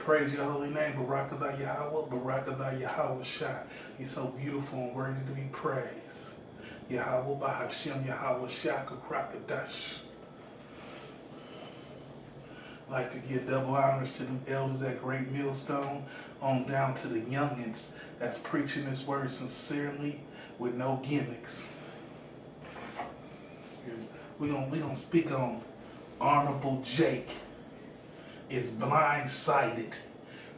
Praise your holy name, Barakatah Yahweh, Barakatah Yahweh Shai. He's so beautiful and worthy to be praised. Yahweh Bahashem Yahweh Shai Krakadash. I'd like to give double honors to the elders at Great Millstone, on down to the youngins that's preaching this word sincerely with no gimmicks. We're gonna speak on Honourable Jake is blindsided,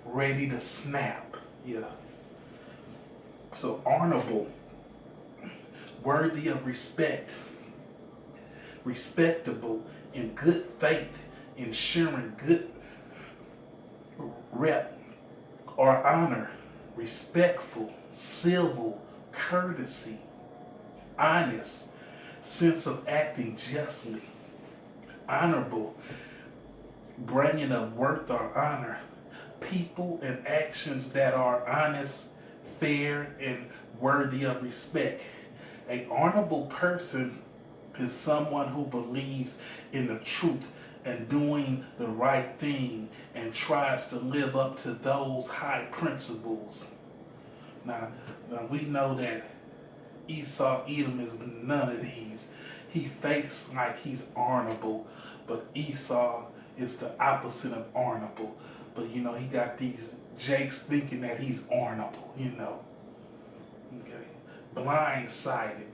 ready to snap. Yeah. So honorable, worthy of respect, respectable, in good faith, ensuring good rep or honor, respectful, civil, courtesy, honest, sense of acting justly, honorable, bringing of worth or honor, people and actions that are honest, fair, and worthy of respect. An honorable person is someone who believes in the truth and doing the right thing and tries to live up to those high principles. Now we know that Esau Edom is none of these. He fakes like he's honorable, but Esau is the opposite of honorable. But he got these Jakes thinking that he's honorable, Okay. Blindsided.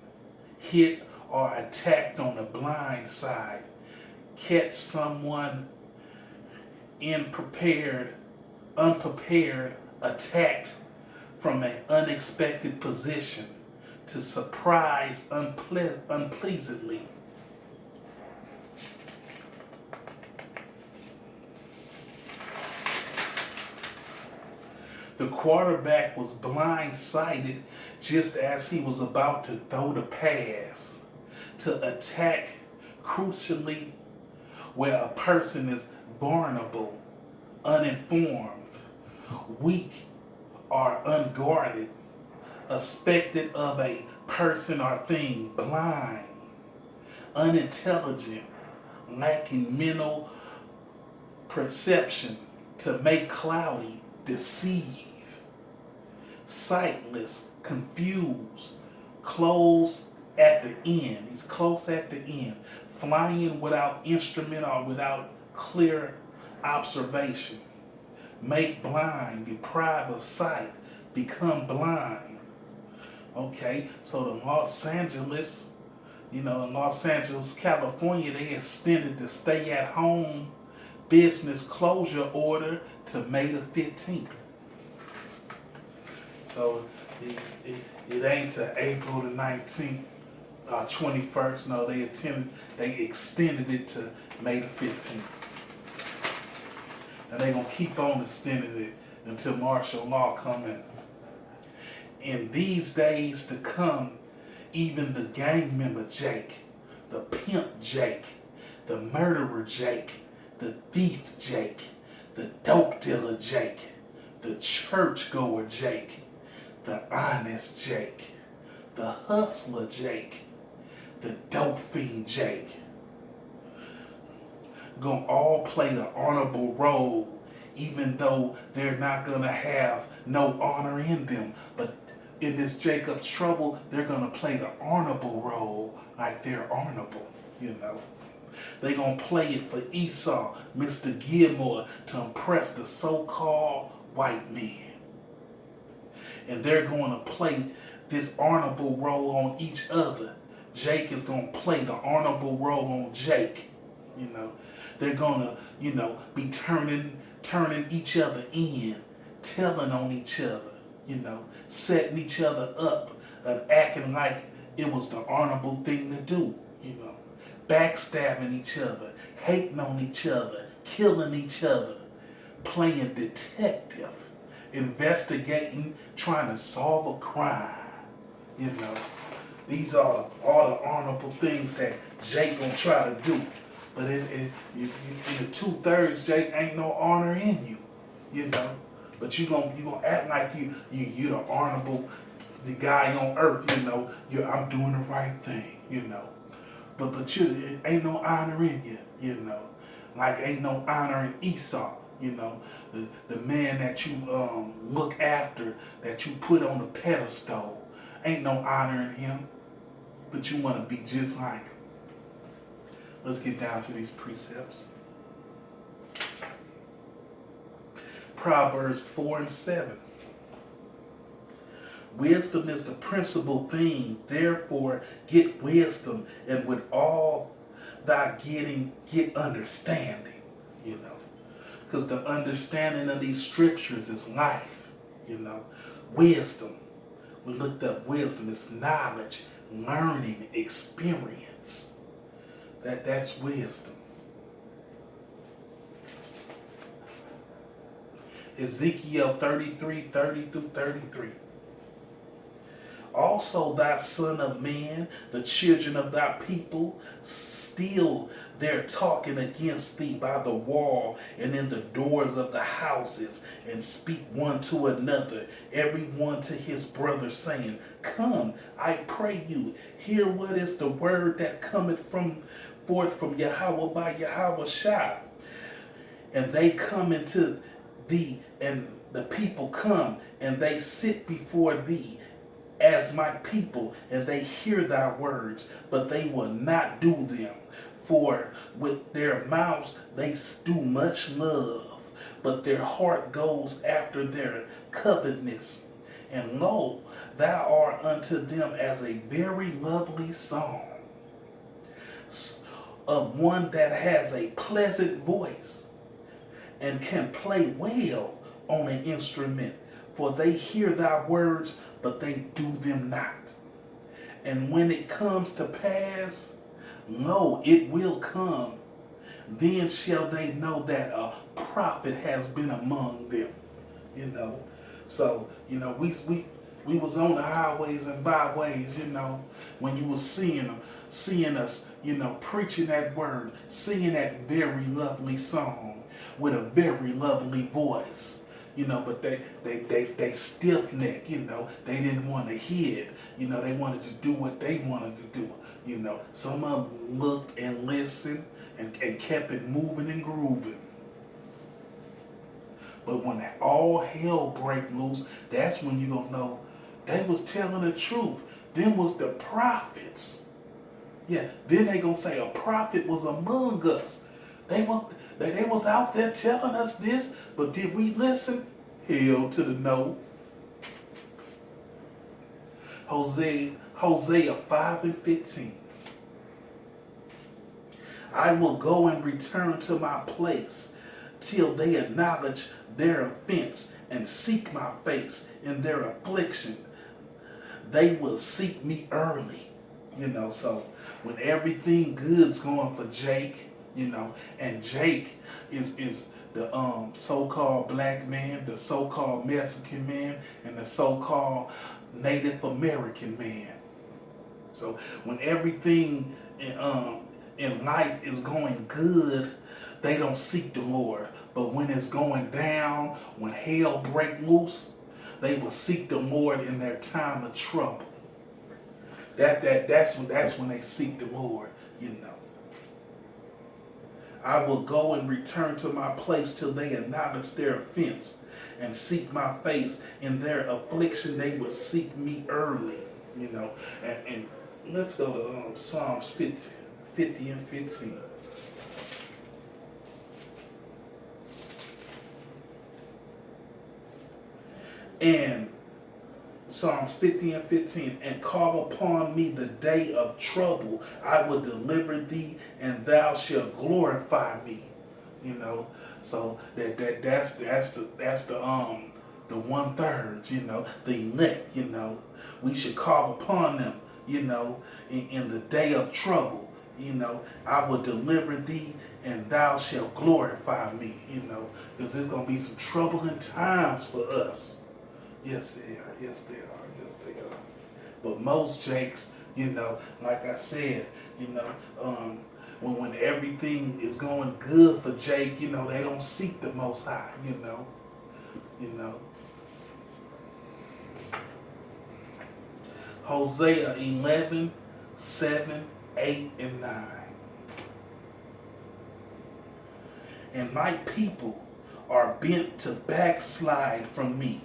Hit or attacked on the blind side. Catch someone unprepared, attacked from an unexpected position. To surprise unpleasantly. The quarterback was blindsided just as he was about to throw the pass. To attack crucially where a person is vulnerable, uninformed, weak, or unguarded. Expected of a person or thing, blind, unintelligent, lacking mental perception, to make cloudy, deceive, sightless, confused, close at the end. He's close at the end, flying without instrument or without clear observation, make blind, deprive of sight, become blind. Okay, so in Los Angeles, California, they extended the stay at home business closure order to May the 15th. So it ain't to April the 19th, 21st. No, they extended it to May the 15th. And they're going to keep on extending it until martial law come in. In these days to come, even the gang member Jake, the pimp Jake, the murderer Jake, the thief Jake, the dope dealer Jake, the churchgoer Jake, the honest Jake, the hustler Jake, the dope fiend Jake, gonna all play the honorable role, even though they're not gonna have no honor in them. But in this Jacob's trouble, they're gonna play the honorable role like they're honorable, They're gonna play it for Esau, Mr. Gilmore, to impress the so-called white men. And they're gonna play this honorable role on each other. Jake is gonna play the honorable role on Jake. They're gonna, be turning each other in, telling on each other. Setting each other up and acting like it was the honorable thing to do, backstabbing each other, hating on each other, killing each other, playing detective, investigating, trying to solve a crime, These are all the honorable things that Jake gonna try to do. But in the 2/3, Jake ain't no honor in you, But you gonna act like you the honorable, the guy on earth, I'm doing the right thing, But it ain't no honor in you, Like ain't no honor in Esau, You know, the man that you look after, that you put on a pedestal, ain't no honor in him, but you want to be just like him. Let's get down to these precepts. Proverbs 4 and 7. Wisdom is the principal thing. Therefore, get wisdom, and with all thy getting, get understanding. You know, because the understanding of these scriptures is life. You know, wisdom. We looked up wisdom. It's knowledge, learning, experience. That's wisdom. Ezekiel 33:30-33. Also, thy son of man, the children of thy people, still they're talking against thee by the wall and in the doors of the houses, and speak one to another, every one to his brother, saying, Come, I pray you, hear what is the word that cometh forth from Yahweh by Yahweh Shah. And they come into thee, and the people come, and they sit before thee as my people, and they hear thy words, but they will not do them. For with their mouths they do much love, but their heart goes after their covetousness. And lo, thou art unto them as a very lovely song of one that has a pleasant voice and can play well on an instrument. For they hear thy words, but they do them not. And when it comes to pass, lo, it will come, then shall they know that a prophet has been among them. You know, so, you know, we was on the highways and byways, you know, when you was seeing us, you know, preaching that word, singing that very lovely song with a very lovely voice. You know, but they stiff neck, you know, they didn't want to hear it. You know, they wanted to do what they wanted to do. You know, some of them looked and listened and kept it moving and grooving. But when all hell break loose, that's when you gonna know they was telling the truth. Them was the prophets. Yeah, then they gonna say a prophet was among us. They was out there telling us this, but did we listen? Hell to the no. Hosea 5:15. I will go and return to my place till they acknowledge their offense and seek my face in their affliction. They will seek me early. You know, so when everything good's going for Jake, you know, and Jake is the so-called black man, the so-called Mexican man, and the so-called Native American man. So when everything in life is going good, they don't seek the Lord. But when it's going down, when hell break loose, they will seek the Lord in their time of trouble. That's when they seek the Lord, you know. I will go and return to my place till they acknowledge their offense and seek my face. In their affliction, they will seek me early, you know. And let's go to Psalms 50 and 15. And Psalms 50 and 15, and call upon me the day of trouble. I will deliver thee, and thou shalt glorify me. You know, so that's the 1/3. You know, the elect. You know, we should call upon them. You know, in the day of trouble. You know, I will deliver thee, and thou shalt glorify me. You know, because there's gonna be some troubling times for us. Yes, they are. Yes, they are. Yes, they are. But most Jakes, you know, like I said, you know, when everything is going good for Jake, you know, they don't seek the Most High, you know. Hosea 11:7, 8, and 9. And my people are bent to backslide from me.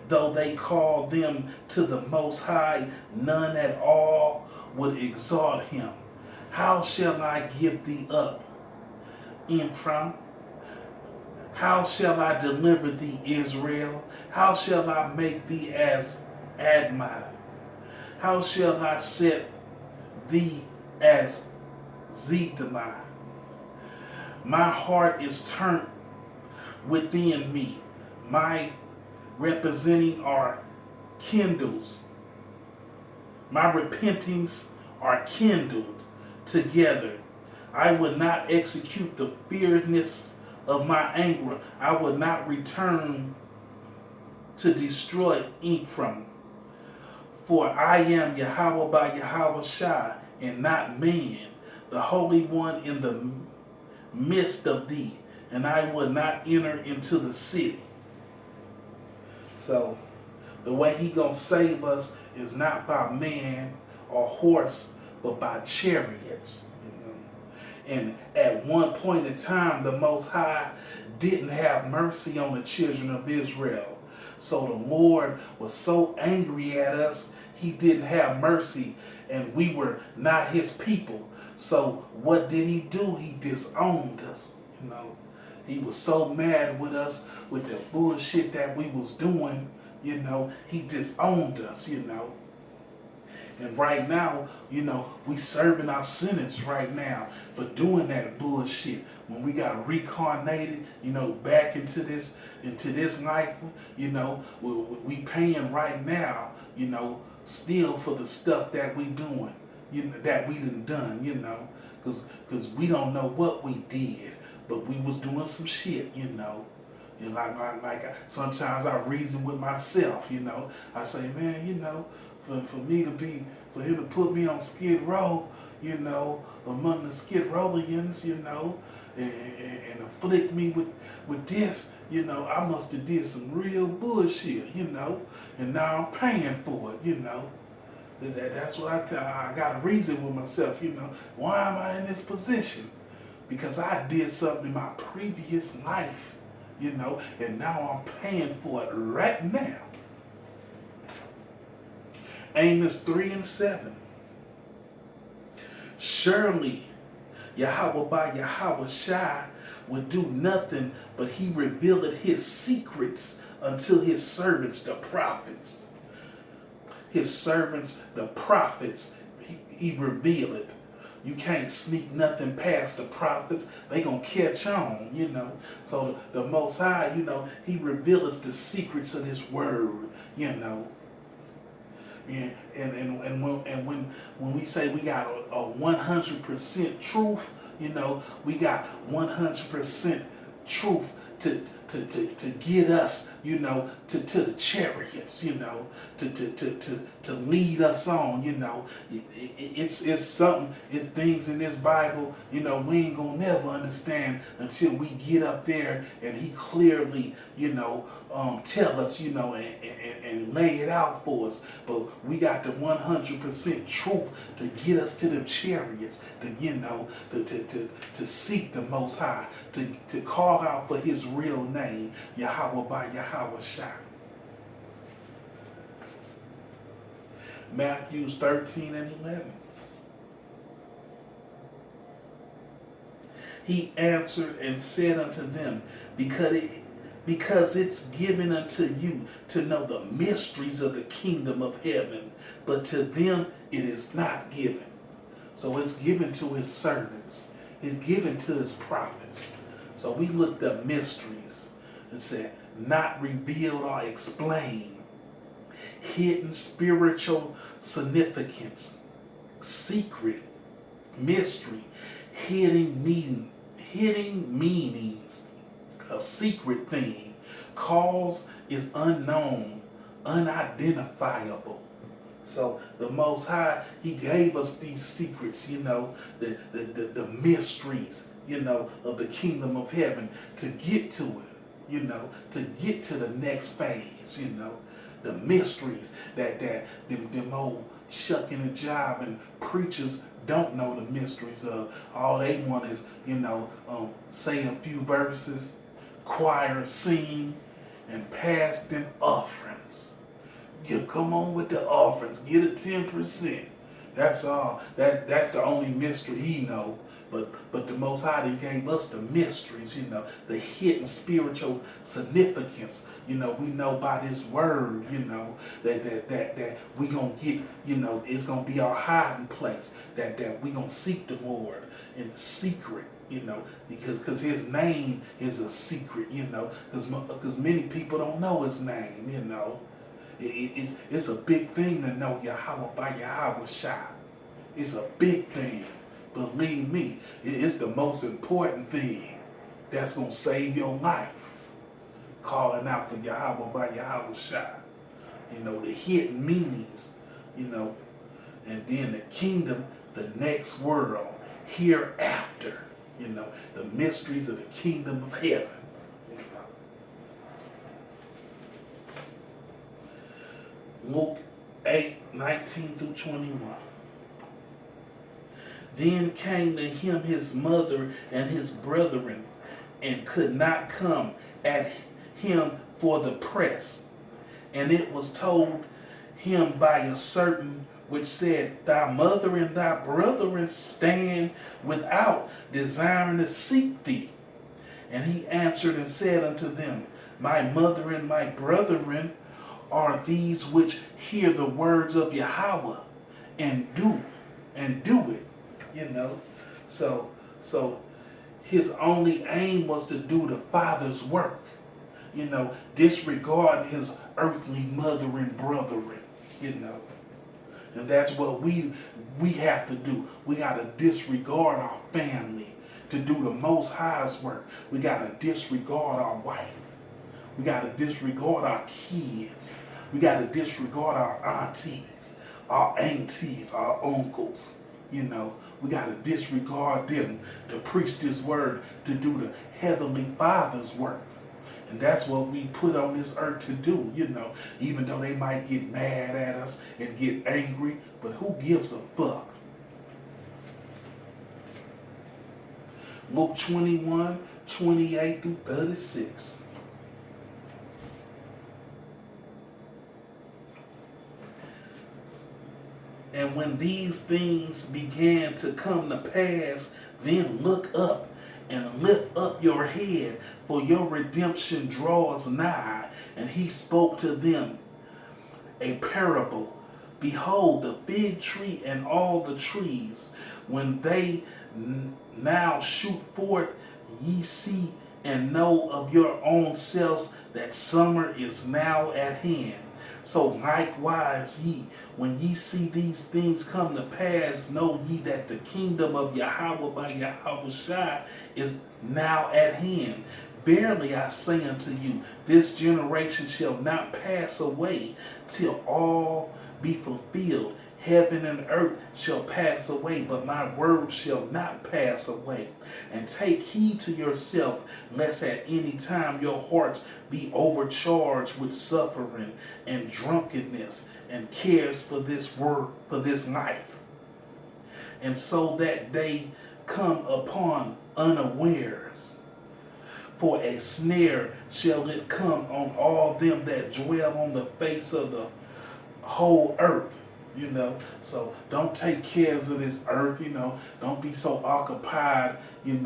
Though they call them to the Most High, none at all would exalt him. How shall I give thee up, Ephraim? How shall I deliver thee, Israel? How shall I make thee as Admah? How shall I set thee as Zedekah? My heart is turned within me. My representing are kindles. My repentings are kindled together. I would not execute the fierceness of my anger. I would not return to destroy Ephraim. For I am Yahweh by Yahweh Shai, and not man, the Holy One in the midst of thee, and I will not enter into the city. So, the way he gonna save us is not by man or horse, but by chariots. And at one point in time, the Most High didn't have mercy on the children of Israel. So the Lord was so angry at us, he didn't have mercy, and we were not his people. So what did he do? He disowned us. He was so mad with us with the bullshit that we was doing. He disowned us. And right now, we serving our sentence right now for doing that bullshit. When we got reincarnated, back into this life, we paying right now, still for the stuff that we doing, that we done, because we don't know what we did, but we was doing some shit, And like sometimes I reason with myself, I say, man, for him to put me on Skid Row, among the Skid Rollians, and afflict me with this, I must have did some real bullshit, and now I'm paying for it, That's what I got to reason with myself, Why am I in this position? Because I did something in my previous life, and now I'm paying for it right now. Amos 3:7. Surely Yahweh by Yahweh Shai would do nothing, but he revealed his secrets unto his servants, the prophets. His servants, the prophets, he revealed it. You can't sneak nothing past the prophets. They gonna catch on, So the Most High, he reveals the secrets of his word, And when we say we got a 100% truth, we got 100% truth to get us, to the chariots, to lead us on, It's something, it's things in this Bible, we ain't gonna never understand until we get up there and he clearly, tell us, and lay it out for us. But we got the 100% truth to get us to them chariots, to seek the Most High, to call out for his real name, Yahweh by Yahweh Shai. Matthew 13:11. He answered and said unto them, because it's given unto you to know the mysteries of the kingdom of heaven, but to them it is not given. So it's given to his servants. It's given to his prophets. So we looked up mysteries and said, not revealed or explained. Hidden spiritual significance. Secret. Mystery. Hidden meanings. A secret thing. Cause is unknown. Unidentifiable. So the Most High, he gave us these secrets, the mysteries, of the kingdom of heaven to get to it, to get to the next phase, the mysteries that them old shucking and jiving preachers don't know the mysteries of. All they want is, say a few verses, choir sing and pass them offerings. Come on with the offerings. Get a 10%. That's all. That's the only mystery he know. But the Most High, he gave us the mysteries, the hidden spiritual significance. We know by this word, that we gonna get, it's gonna be our hiding place. That we gonna seek the Lord in secret, because his name is a secret, because many people don't know his name, It's a big thing to know Yahweh by Yahweh Shai. It's a big thing. Believe me, it's the most important thing that's going to save your life. Calling out for Yahweh by Yahweh Shai. The hidden meanings, and then the kingdom, the next world, hereafter, the mysteries of the kingdom of heaven. Luke 8:19-21. Then came to him his mother and his brethren, and could not come at him for the press. And it was told him by a certain which said, Thy mother and thy brethren stand without, desiring to seek thee. And he answered and said unto them, My mother and my brethren are these which hear the words of Yahweh and do it. So his only aim was to do the Father's work. Disregard his earthly mother and brethren. And that's what we have to do. We got to disregard our family to do the Most High's work. We got to disregard our wife. We got to disregard our kids. We got to disregard our aunties, our uncles. We got to disregard them to preach this word, to do the Heavenly Father's work. And that's what we put on this earth to do, even though they might get mad at us and get angry, but who gives a fuck? Luke 21:28-36. And when these things began to come to pass, then look up and lift up your head, for your redemption draws nigh. And he spoke to them a parable. Behold, the fig tree and all the trees, when they now shoot forth, ye see and know of your own selves that summer is now at hand. So likewise ye, when ye see these things come to pass, know ye that the kingdom of Yahweh by Yahweh Shai is now at hand. Verily I say unto you, this generation shall not pass away till all be fulfilled. Heaven and earth shall pass away, but my word shall not pass away. And take heed to yourself, lest at any time your hearts be overcharged with suffering and drunkenness and cares for this world, for this life. And so that day come upon unawares. For a snare shall it come on all them that dwell on the face of the whole earth. So don't take care of this earth, don't be so occupied, and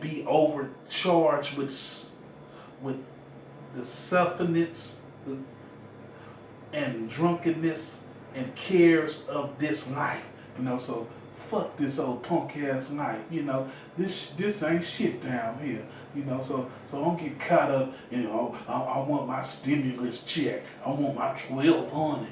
be overcharged with the sufferness and drunkenness and cares of this life, so fuck this old punk ass life, this ain't shit down here. So don't get caught up, I want my stimulus check. I want my 1,200.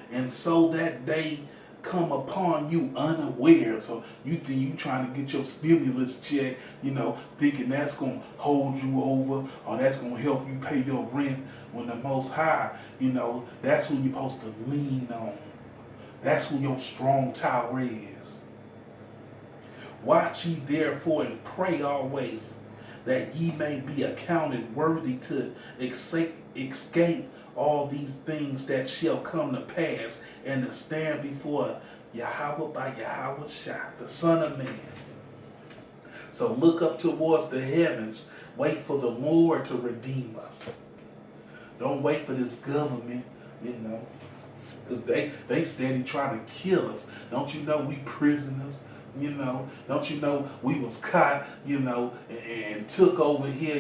And so that day come upon you unaware. So you think you trying to get your stimulus check, thinking that's going to hold you over or that's going to help you pay your rent, when the Most High, that's who you're supposed to lean on. That's who your strong tower is. Watch ye therefore and pray always, that ye may be accounted worthy to escape all these things that shall come to pass, and to stand before Yahweh by Yahweh Shai, the Son of Man. So look up towards the heavens. Wait for the Lord to redeem us. Don't wait for this government, because they steady trying to kill us. Don't you know we prisoners? Don't you know we was caught, and took over here,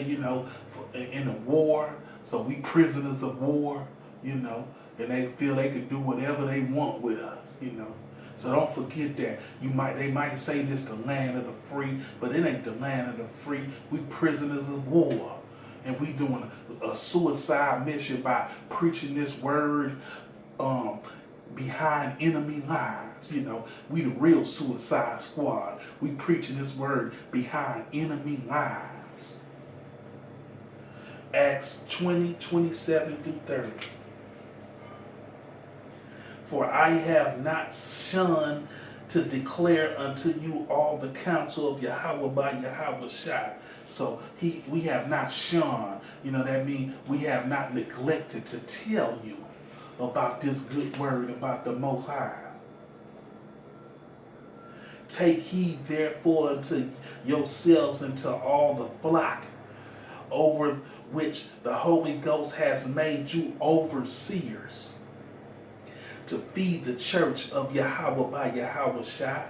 in a war. So we prisoners of war, and they feel they can do whatever they want with us, So don't forget that. They might say this the land of the free, but it ain't the land of the free. We prisoners of war. And we doing a suicide mission by preaching this word behind enemy lines. We the real suicide squad. We preaching this word behind enemy lines. Acts 20:27-30. For I have not shunned to declare unto you all the counsel of Yahweh by Yahweh Shai. So we have not shunned. That means we have not neglected to tell you about this good word about the Most High. Take heed therefore unto yourselves and to all the flock over which the Holy Ghost has made you overseers, to feed the church of Yahweh by Yahweh Shai,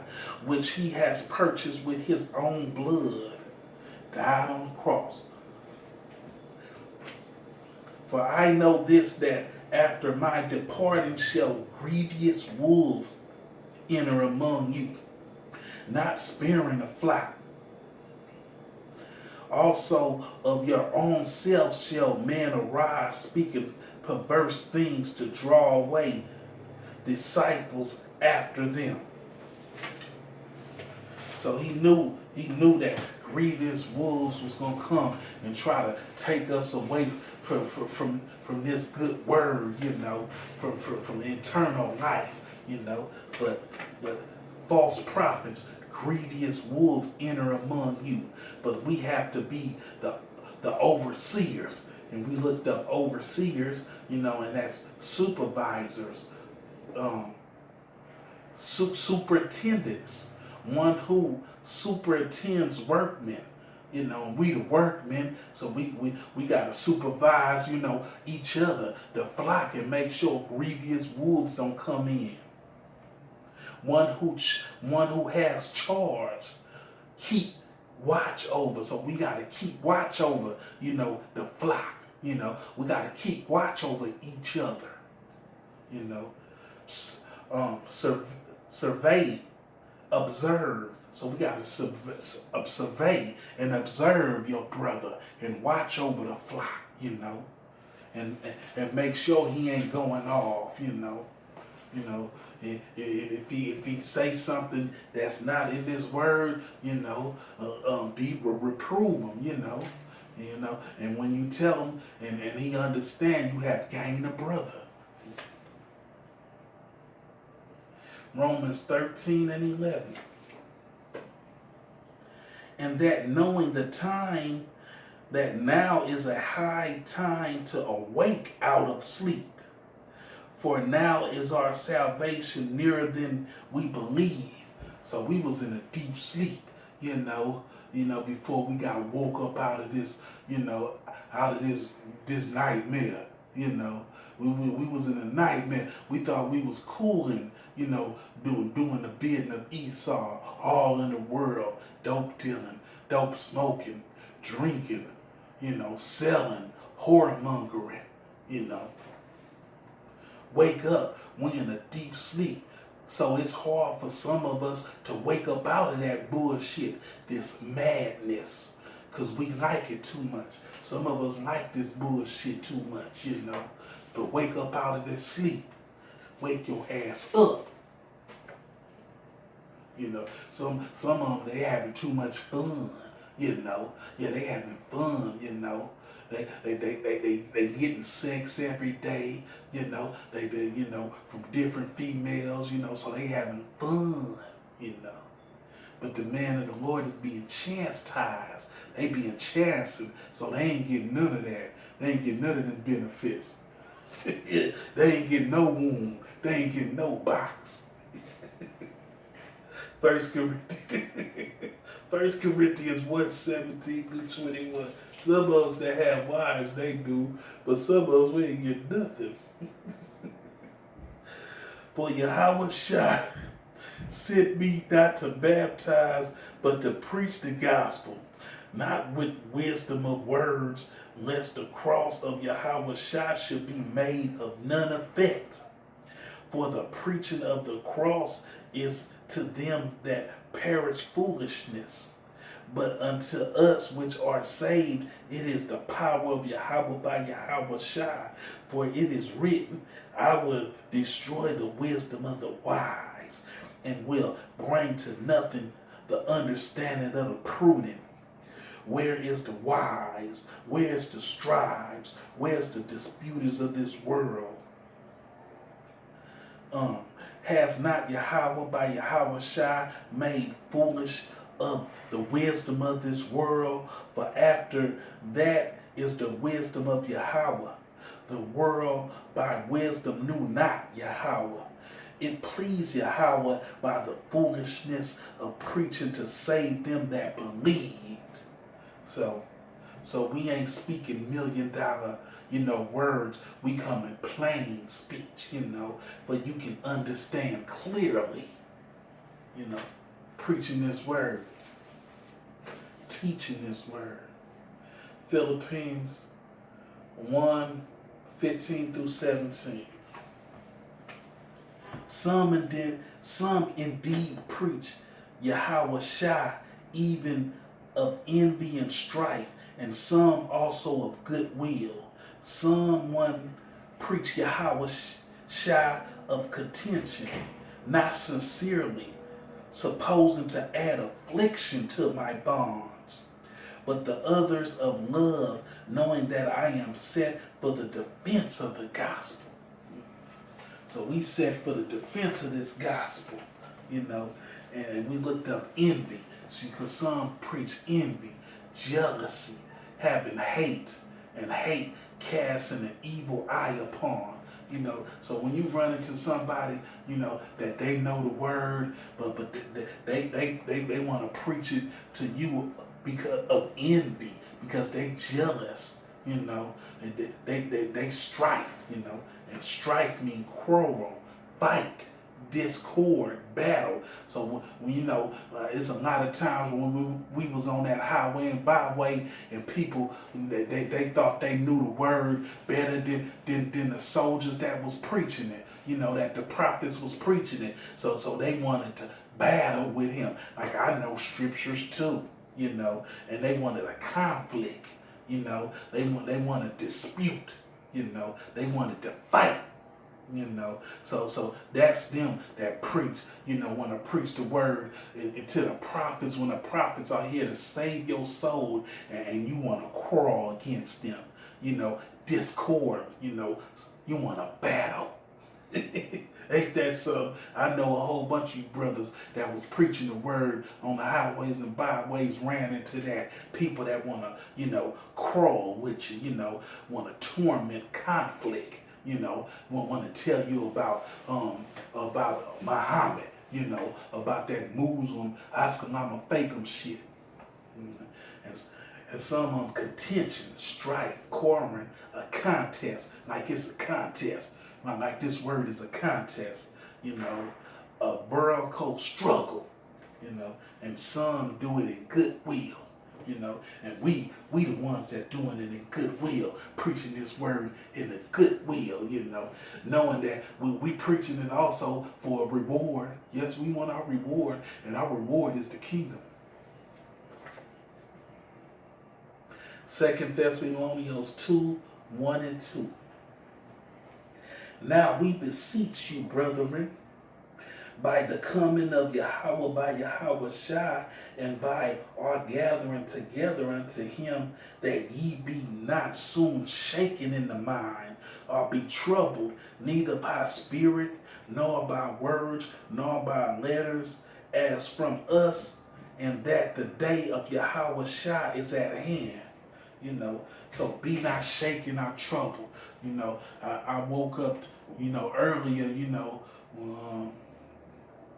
which he has purchased with his own blood, died on the cross. For I know this, that after my departing shall grievous wolves enter among you, not sparing the flock. Also of your own self shall men arise, speaking perverse things to draw away disciples after them. So he knew that grievous wolves was going to come and try to take us away from this good word, from eternal life, but false prophets, grievous wolves enter among you. But we have to be the overseers. And we looked up overseers, and that's supervisors, superintendents, one who superintends workmen. We the workmen, so we got to supervise, each other, the flock, and make sure grievous wolves don't come in. One who has charge, keep watch over. So we got to keep watch over, the flock. We got to keep watch over each other. Survey, observe. So we got to survey and observe your brother and watch over the flock, and make sure he ain't going off, if he say something that's not in this word, reprove him, and when you tell him and he understand, you have gained a brother. Romans 13:11. And that knowing the time, that now is a high time to awake out of sleep. For now is our salvation nearer than we believe. So we was in a deep sleep, before we got woke up out of this, out of this nightmare, We was in a nightmare. We thought we was cooling, doing the bidding of Esau, all in the world, dope dealing, dope smoking, drinking, selling, whoremongering, Wake up, we in a deep sleep. So it's hard for some of us to wake up out of that bullshit, this madness, because we like it too much. Some of us like this bullshit too much, But wake up out of this sleep. Wake your ass up. Some of them, they having too much fun, Yeah, they having fun, They getting sex every day, They been, from different females, so they having fun, But the man of the Lord is being chastised. They being chastened, so they ain't getting none of that. They ain't getting none of them benefits. They ain't getting no wound. They ain't getting no box. First Corinthians, First Corinthians 1:17-21. Some of us that have wives, they do, but some of us we ain't get nothing. For Yahweh Shai sent me not to baptize, but to preach the gospel, not with wisdom of words, lest the cross of Yahweh Shai should be made of none effect. For the preaching of the cross is to them that perish foolishness, but unto us which are saved, it is the power of Yahweh by Yahweh Shai. For it is written, I will destroy the wisdom of the wise, and will bring to nothing the understanding of the prudent. Where is the wise? Where is the scribes? Where is the disputers of this world? Has not Yahweh by Yahweh Shai made foolish of the wisdom of this world? For after that is the wisdom of Yahweh. The world by wisdom knew not Yahweh. It pleased Yahweh by the foolishness of preaching to save them that believed. So we ain't speaking $1,000,000, words. We come in plain speech, but you can understand clearly, preaching this word, teaching this word. Philippines 1:15-17. Some indeed preach Yahweh Shai, even of envy and strife, and some also of goodwill. Someone preach Yahweh Shai of contention, not sincerely, supposing to add affliction to my bonds. But the others of love, knowing that I am set for the defense of the gospel. So we set for the defense of this gospel, and we looked up envy. See, because some preach envy, jealousy, having hate, and hate casting an evil eye upon. So when you run into somebody, that they know the word, but they want to preach it to you because of envy, because they jealous, and they strife, and strife mean quarrel, fight, discord, battle. So it's a lot of times when we was on that highway and byway, and people they thought they knew the word better than the soldiers that was preaching it. That the prophets was preaching it. So they wanted to battle with him. Like, I know scriptures too, and they wanted a conflict. They wanted to dispute. They wanted to fight. So that's them that preach, want to preach the word to the prophets, when the prophets are here to save your soul, and you want to quarrel against them, discord, you want to battle. Ain't that so? I know a whole bunch of you brothers that was preaching the word on the highways and byways ran into that. People that want to, quarrel with you, want to torment, conflict. Want to tell you about Muhammad, about that Muslim Askalama Fakem shit. And some of them contention, strife, quarreling, a contest, like it's a contest. Like this word is a contest, a vertical struggle, and some do it in goodwill. And we the ones that doing it in goodwill, preaching this word in a goodwill, knowing that we preaching it also for a reward. Yes, we want our reward, and our reward is the kingdom. 2 Thessalonians 2:1-2. Now we beseech you, brethren, by the coming of Yahweh by Yahweh Shai, and by our gathering together unto him, that ye be not soon shaken in the mind, or be troubled, neither by spirit, nor by words, nor by letters, as from us, and that the day of Yahweh Shai is at hand. So be not shaken or troubled. I woke up, earlier,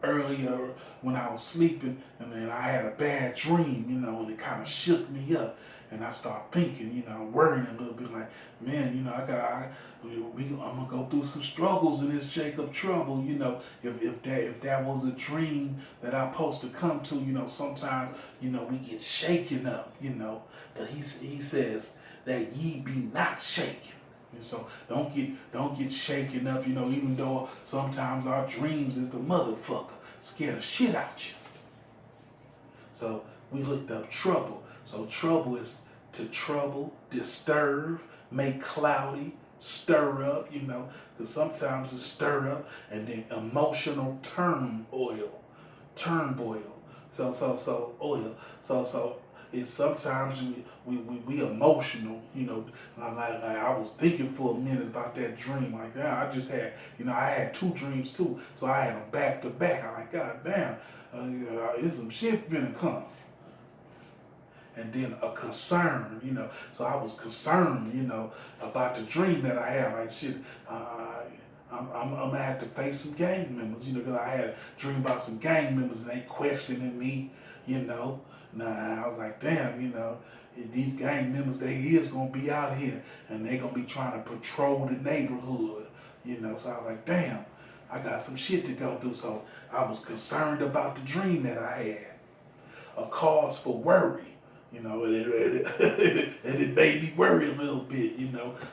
earlier when I was sleeping, and then I had a bad dream, and it kind of shook me up. And I start thinking, worrying a little bit, like, man, I'm gonna go through some struggles in this Jacob trouble, if that was a dream that I'm supposed to come to, sometimes, we get shaken up, but he says that ye be not shaken. And so don't get shaken up, even though sometimes our dreams is a motherfucker, scare the shit out you. So we looked up trouble. So trouble is to trouble, disturb, make cloudy, stir up, because sometimes it stir up, and then emotional turmoil. So oil. So it's sometimes we emotional, like I was thinking for a minute about that dream. Like, yeah, I just had, I had two dreams too. So I had them back to back. I'm like, God damn, it's some shit gonna come. And then a concern, So I was concerned, about the dream that I had. Like, shit, I'm gonna have to face some gang members, because I had a dream about some gang members and they questioning me, Nah, I was like, damn, these gang members, they is gonna be out here and they gonna be trying to patrol the neighborhood, So I was like, damn, I got some shit to go through. So I was concerned about the dream that I had. A cause for worry. And it made me worry a little bit,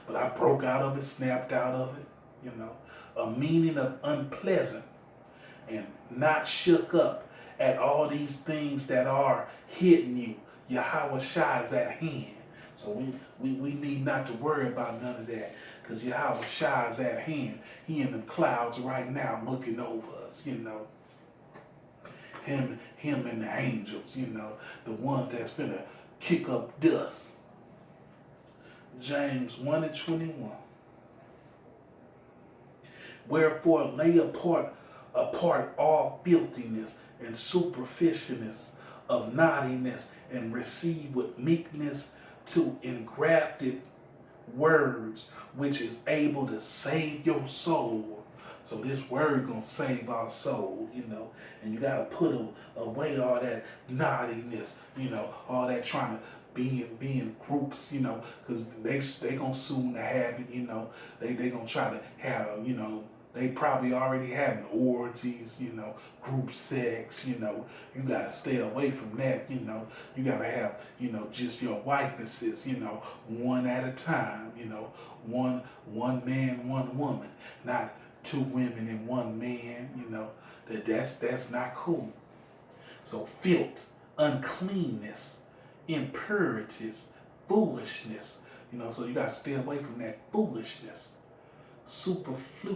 but I broke out of it, snapped out of it, A meaning of unpleasant and not shook up at all these things that are hitting you. Yahweh Shai is at hand. So we need not to worry about none of that, because Yahweh Shai is at hand. He in the clouds right now looking over us, Him and the angels, the ones that's finna kick up dust. James 1:21. Wherefore lay apart all filthiness and superficiousness of naughtiness, and receive with meekness to engrafted words, which is able to save your soul. So this word gonna save our soul, and you gotta put away all that naughtiness, all that trying to be in groups, because they gonna soon have it, they gonna try to have, they probably already having orgies, group sex, you gotta stay away from that, you gotta have, just your wifenesses, one at a time, one man, one woman, not two women and one man, that's not cool. So filth, uncleanness, impurities, foolishness, so you gotta stay away from that foolishness. Superfluous